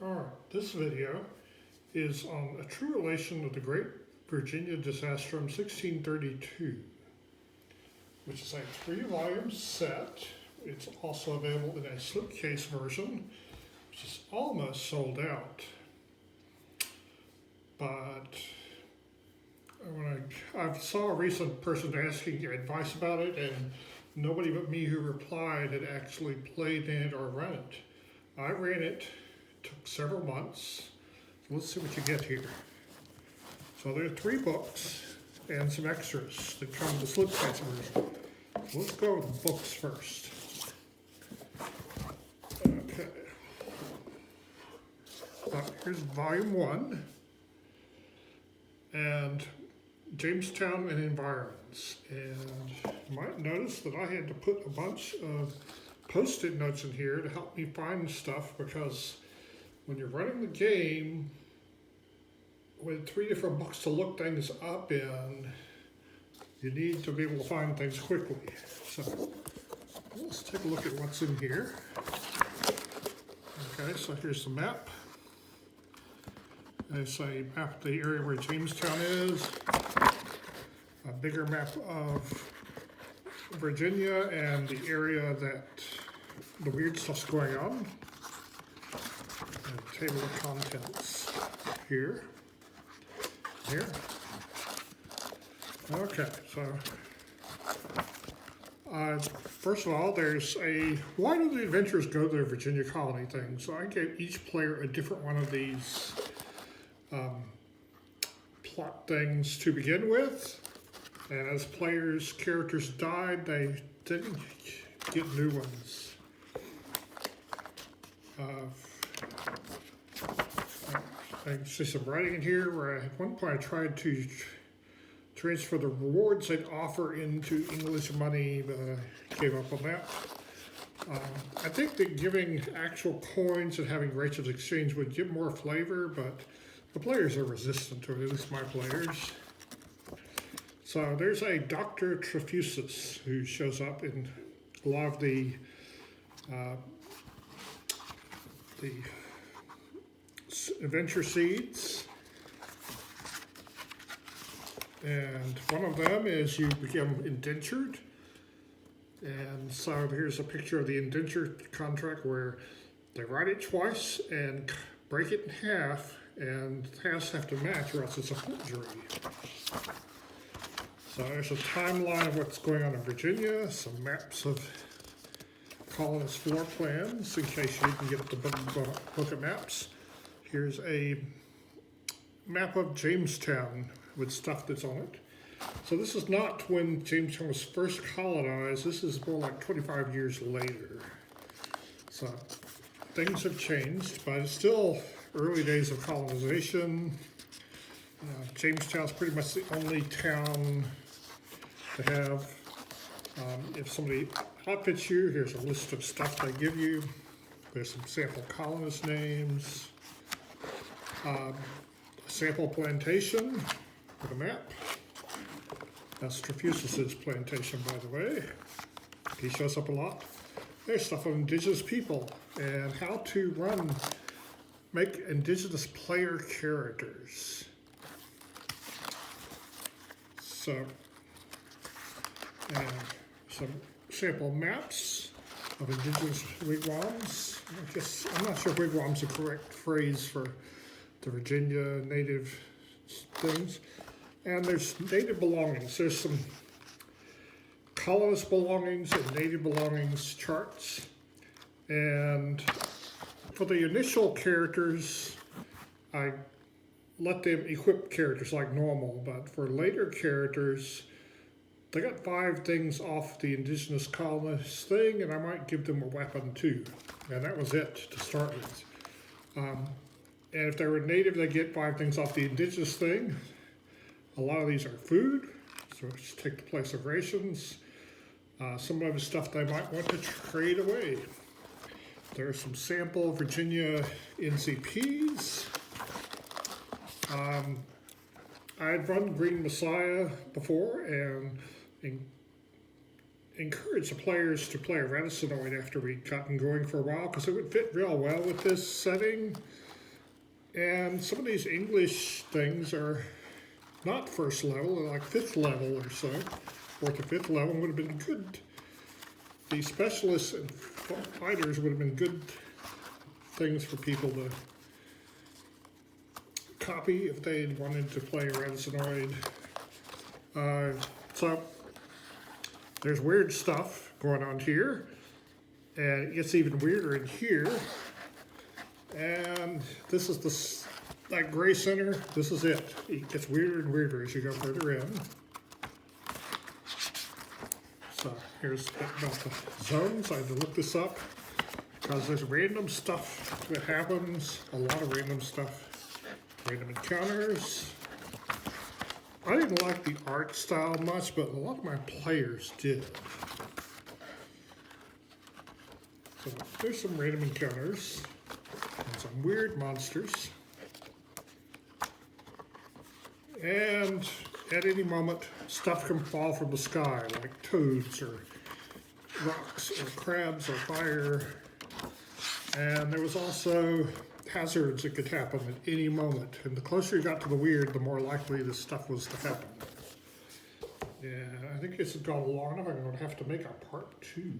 Alright, this video is on a true relation of the Great Virginia Disastrum 1632, which is a 3-volume set. It's also available in a slipcase version, which is almost sold out. But when I saw a recent person asking advice about it, and nobody but me who replied had actually played in it or run it. I ran it. Took several months. So let's see what you get here. So there are 3 books and some extras that come in the slipcase version. So let's go with the books first. Okay. Here's volume 1. And Jamestown and Environs. And you might notice that I had to put a bunch of post-it notes in here to help me find stuff, because when you're running the game with 3 different books to look things up in, you need to be able to find things quickly. So let's take a look at what's in here. Okay, so here's the map. There's a map of the area where Jamestown is, a bigger map of Virginia and the area that the weird stuff's going on. Table of contents here. Okay, so first of all, there's a why do the adventurers go to the Virginia colony thing? So I gave each player a different one of these plot things to begin with, and as players' characters died, they didn't get new ones. I see some writing in here where at one point I tried to transfer the rewards they'd offer into English money, but I gave up on that. I think that giving actual coins and having rates of exchange would give more flavor, but the players are resistant to it, at least my players. So there's a Dr. Trefusis who shows up in a lot of the adventure seeds, and one of them is you become indentured, and so here's a picture of the indentured contract where they write it twice and break it in half, and halves have to match or else it's a forgery. So there's a timeline of what's going on in Virginia, some maps of colonist floor plans in case you didn't get the book of maps. Here's a map of Jamestown with stuff that's on it. So this is not when Jamestown was first colonized. This is more like 25 years later. So things have changed, but it's still early days of colonization. Jamestown's pretty much the only town to have. If somebody outfits you, here's a list of stuff they give you. There's some sample colonist names. A sample plantation with a map. That's Trefusis' plantation, by the way. He shows up a lot. There's stuff on indigenous people and how to make indigenous player characters. So, and some sample maps of indigenous wigwams. I'm not sure if wigwam's the correct phrase for the Virginia native things. And there's native belongings. There's some colonist belongings and native belongings charts. And for the initial characters, I let them equip characters like normal, but for later characters, they got 5 things off the indigenous colonist thing, and I might give them a weapon too. And that was it to start with. And if they were native, they get 5 things off the indigenous thing. A lot of these are food, so it's take the place of rations. Some of the stuff they might want to trade away. There are some sample Virginia NCPs. I had run Green Messiah before and encouraged the players to play a Reticenoid after we'd gotten going for a while, because it would fit real well with this setting. And some of these English things are not first level, they're like fifth level or so. Fourth or fifth level would have been good. The specialists and fighters would have been good things for people to copy if they wanted to play Ransinoid. So there's weird stuff going on here, and it gets even weirder in here. And this is that gray center. This is it. It gets weirder and weirder as you go further in. So here's about the zones. I had to look this up because there's random stuff that happens. A lot of random stuff. Random encounters. I didn't like the art style much, but a lot of my players did. So there's some random encounters. And some weird monsters. And at any moment, stuff can fall from the sky, like toads or rocks or crabs or fire. And there was also hazards that could happen at any moment. And the closer you got to the weird, the more likely this stuff was to happen. Yeah, I think this has gone long enough. I'm going to have to make a part 2.